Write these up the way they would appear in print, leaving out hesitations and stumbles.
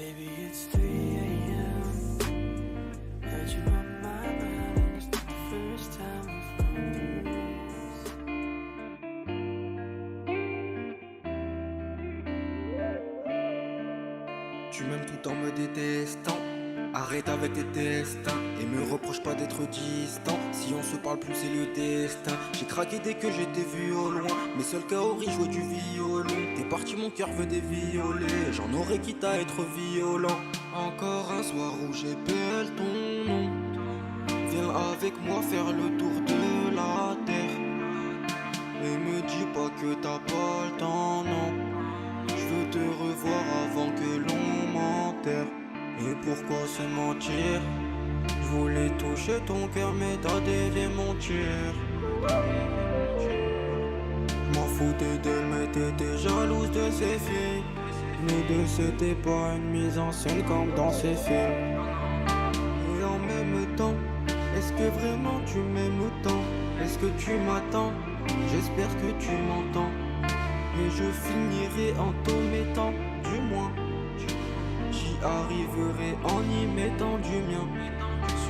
Baby, it's 3 a.m. Got you on my mind, and it's not the first time we've Tu m'aimes tout en me détestant. Arrête avec tes destins et me reproche pas d'être distant. Si on se parle plus c'est le destin. J'ai craqué dès que j'étais vu au loin. Mes seuls Kaori jouaient du violon. T'es parti, mon cœur veut des violets. J'en aurais quitte à être violent. Encore un soir où j'épelle ton nom. Viens avec moi faire le tour de la terre. Et me dis pas que t'as pas le temps, non. Je veux te revoir avant que l'on m'enterre. Et pourquoi se mentir? Je voulais toucher ton cœur mais t'as dévié mon tir. Je m'en foutais d'elle mais t'étais jalouse de ses filles. Nous deux c'était pas une mise en scène comme dans ces films. Et en même temps, est-ce que vraiment tu m'aimes autant? Est-ce que tu m'attends? J'espère que tu m'entends. Et je finirai en t'omettant, du moins j'y arriverai en y mettant du mien.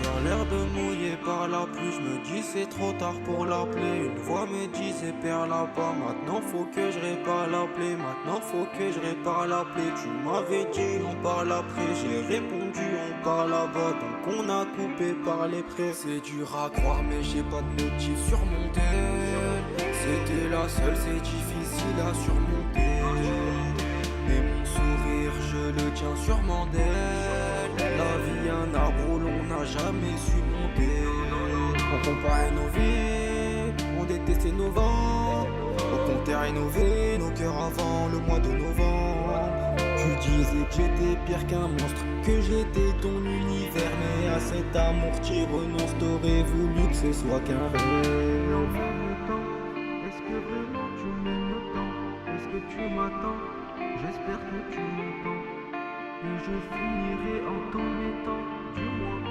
Sur l'herbe mouillée par la pluie, je me dis c'est trop tard pour l'appeler. Une voix me disait perds la pas, maintenant faut que je répare la plaie. Maintenant faut que je répare la plaie. Tu m'avais dit on parle après, j'ai répondu on parle là-bas. Donc on a coupé par les prés. C'est dur à croire mais j'ai pas de motif sur mon tel. C'était la seule, c'est difficile à surmonter. Et mon sourire, je le tiens sûrement d'elle. La vie, un arbre où l'on n'a jamais su monter. On comparait nos vies, on détestait nos vents. Au contraire, innové, nos cœurs avant le mois de novembre. Tu disais que j'étais pire qu'un monstre, que j'étais ton univers. Mais à cet amour tu renonces, t'aurais voulu que ce soit qu'un rêve. Est-ce que vraiment tu m'aimes autant? Est-ce que tu m'attends? J'espère que tu m'entends. Et je finirai en t'omettant, du moins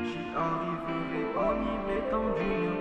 j'y arriverai en y mettant du mien.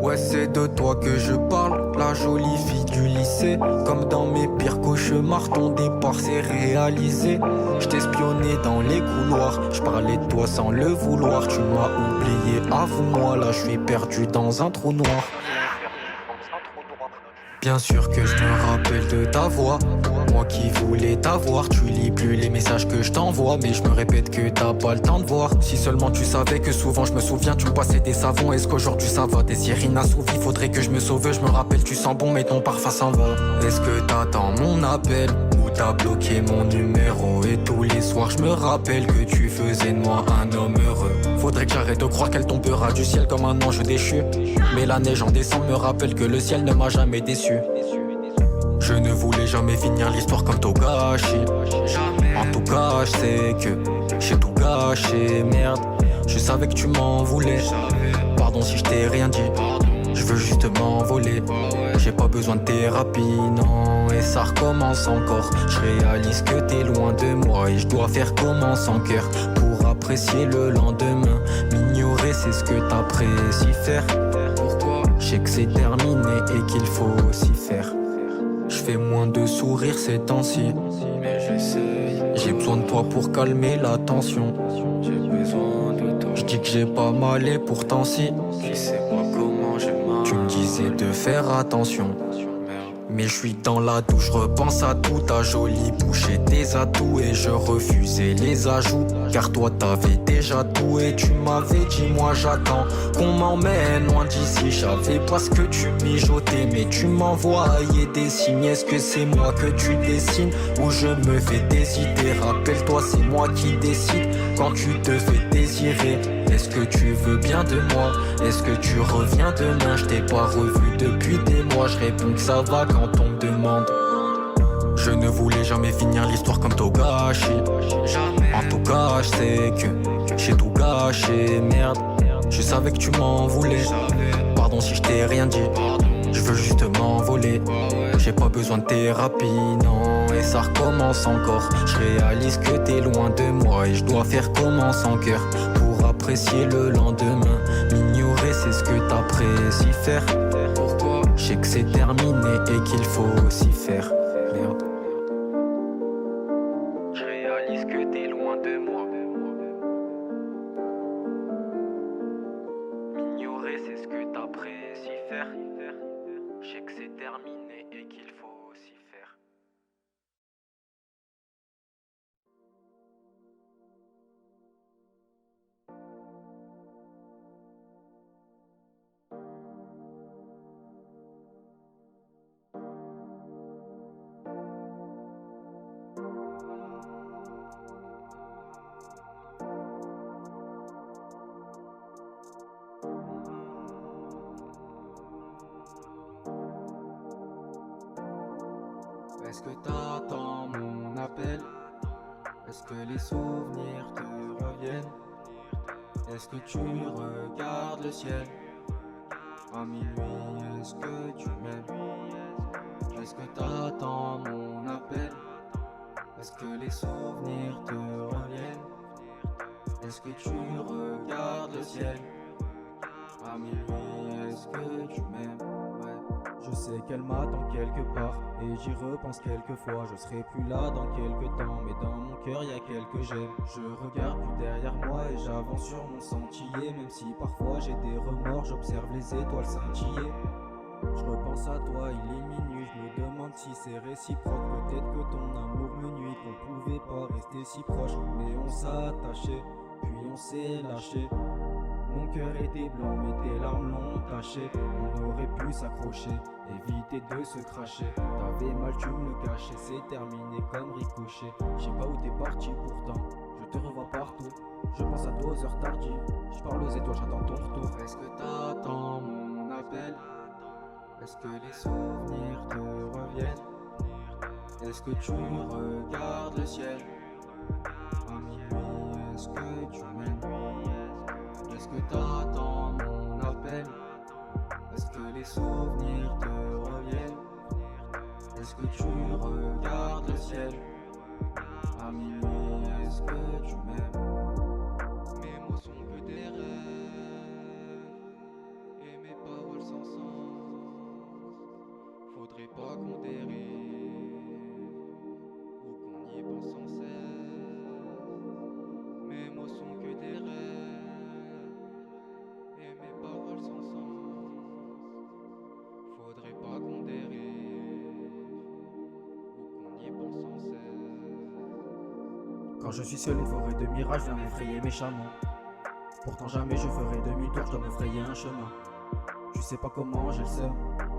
Ouais, c'est de toi que je parle, la jolie fille du lycée. Comme dans mes pires cauchemars, ton départ s'est réalisé. Je t'espionnais dans les couloirs, je parlais de toi sans le vouloir. Tu m'as oublié, avoue-moi, là je suis perdu dans un trou noir. Bien sûr que je me rappelle de ta voix. Moi qui voulais t'avoir, tu lis plus les messages que je t'envoie. Mais je me répète que t'as pas le temps de voir. Si seulement tu savais que souvent je me souviens, tu me passais des savons. Est-ce qu'aujourd'hui ça va? Désir inassouvi, faudrait que je me sauve. Je me rappelle, tu sens bon mais ton parfum s'en va. Est-ce que t'attends mon appel? Ou t'as bloqué mon numéro? Et tous les soirs je me rappelle que tu faisais de moi un homme heureux. Faudrait que j'arrête de croire qu'elle tombera du ciel comme un ange déchu. Mais la neige en décembre me rappelle que le ciel ne m'a jamais déçu. Je ne voulais jamais finir l'histoire comme Togashi. En tout cas je sais que j'ai tout gâché. Merde, je savais que tu m'en voulais. Pardon si je t'ai rien dit. Je veux juste m'envoler. J'ai pas besoin de thérapie, non. Et ça recommence encore. Je réalise que t'es loin de moi. Et je dois faire comment sans cœur pour apprécier le lendemain. M'ignorer c'est ce que t'apprécies faire. Pourquoi? Je sais que c'est terminé et qu'il faut aussi faire. Je fais moins de sourires ces temps-ci, mais j'essaye. J'ai besoin de toi pour calmer la tension. J'ai besoin de toi. Je dis que j'ai pas mal et pourtant si. Je sais pas comment j'ai mal. Tu me disais de faire attention. Mais je suis dans la douche, repense à tout. Ta jolie bouche et tes atouts. Et je refusais les ajouts, car toi t'avais déjà tout. Et tu m'avais dit moi j'attends qu'on m'emmène loin d'ici. J'avais pas ce que tu mijotais, mais tu m'envoyais des signes. Est-ce que c'est moi que tu dessines ou je me fais décider? Rappelle-toi c'est moi qui décide quand tu te fais désirer. Est-ce que tu veux bien de moi? Est-ce que tu reviens demain? Je t'ai pas revu depuis des mois. Je réponds que ça va quand on me demande. Je ne voulais jamais finir l'histoire comme Togashi. En tout cas je sais que j'ai tout gâché, merde. Je savais que tu m'en voulais. Pardon si je t'ai rien dit. Je veux juste m'envoler. J'ai pas besoin de thérapie, non. Et ça recommence encore. Je réalise que t'es loin de moi. Et je dois faire comment sans cœur pour apprécier le lendemain. M'ignorer c'est ce que t'apprécies faire. Pourquoi? Je sais que c'est terminé et qu'il faut aussi faire. Merde. Je réalise que t'es loin de moi. M'ignorer c'est ce que t'apprécies faire. Je sais que c'est terminé et qu'il faut aussi faire. Est-ce que t'attends mon appel? Est-ce que les souvenirs te reviennent? Est-ce que tu regardes le ciel? À minuit, est-ce que tu m'aimes? Est-ce que t'attends mon appel? Est-ce que les souvenirs te reviennent? Est-ce que tu regardes le ciel? À minuit, est-ce que tu m'aimes? Ouais. Je sais qu'elle m'attend quelque part et j'y repense quelquefois. Je serai plus là dans quelques temps, mais dans mon cœur y a quelques j'aime. Je regarde plus derrière moi et j'avance sur mon sentier. Même si parfois j'ai des remords, j'observe les étoiles scintiller. Je repense à toi, il est minuit, je me demande si c'est réciproque. Peut-être que ton amour me nuit, qu'on pouvait pas rester si proche. Mais on s'attachait, puis on s'est lâché. Mon cœur était blanc mais tes larmes l'ont taché. On aurait pu s'accrocher, éviter de se cracher. T'avais mal, tu me le cachais, c'est terminé comme ricochet. Je sais pas où t'es parti pourtant, je te revois partout. Je pense à toi aux heures tardives, je parle aux étoiles, j'attends ton retour. Est-ce que t'attends mon appel? Est-ce que les souvenirs te reviennent? Est-ce que tu regardes le ciel? À minuit, est-ce que tu m'aimes? Est-ce que t'attends mon appel? Est-ce que les souvenirs te reviennent? Est-ce que tu regardes le ciel? À minuit, est-ce que tu m'aimes? Mes mots sont que des rêves et mes paroles sans sens. Faudrait pas qu'on dérive ou qu'on y pense sans cesse. Mes mots sont que des rêves et mes paroles sans sens. Faudrait pas qu'on dérive ou qu'on y pense sans cesse. Quand je suis seul, une forêt de mirages vient m'effrayer méchamment. Pourtant jamais je ferai demi-tour, je dois me frayer un chemin. Tu sais pas comment, j'ai le seum.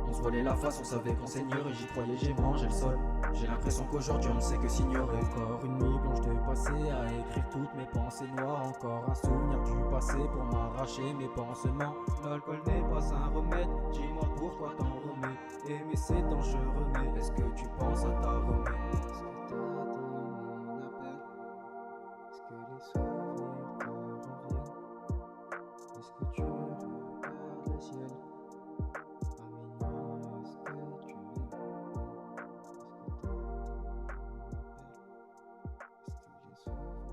On se voilait la face, on savait qu'on s'ignorait, j'y croyais, j'ai mangé le sol. J'ai l'impression qu'aujourd'hui on ne sait que s'ignorer. Encore une nuit blanche de passé à écrire toutes mes pensées noires. Encore un souvenir du passé pour m'arracher mes pansements. L'alcool n'est pas un remède, dis-moi pourquoi t'en remets. Aimer c'est dangereux, mais est-ce que tu penses à ta remède? Est-ce que t'attends mon appel? Est-ce que les souvenirs te reviennent? Est-ce que tu regardes le ciel? À minuit, est-ce que tu m'aimes? Est-ce que t'attends mon appel? Est-ce que les souvenirs te reviennent?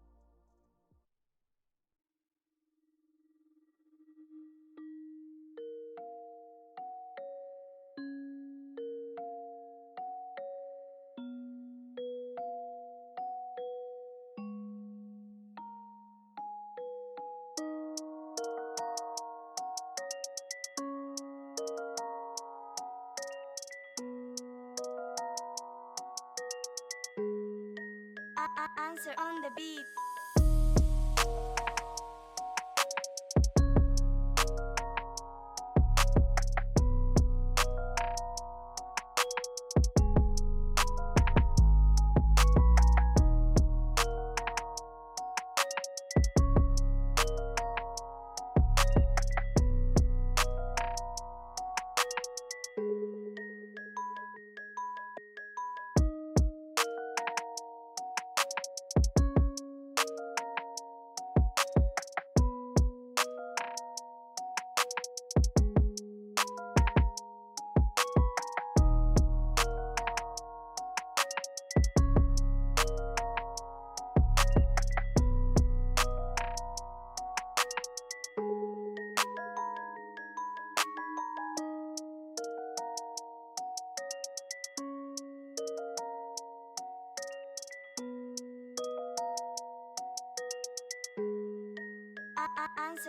Est-ce que tu regardes le ciel? À minuit, amour. Answer on the beat.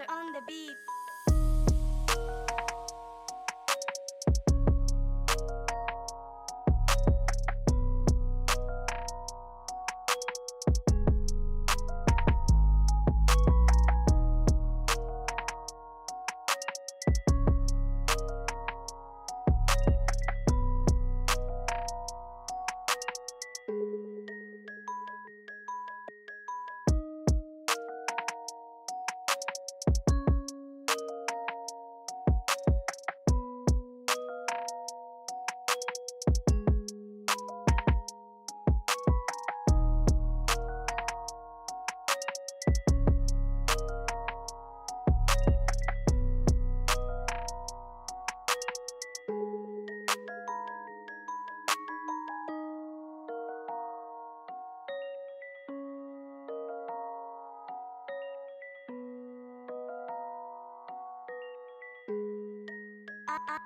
Answer on the beat.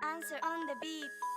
Answer on the beat.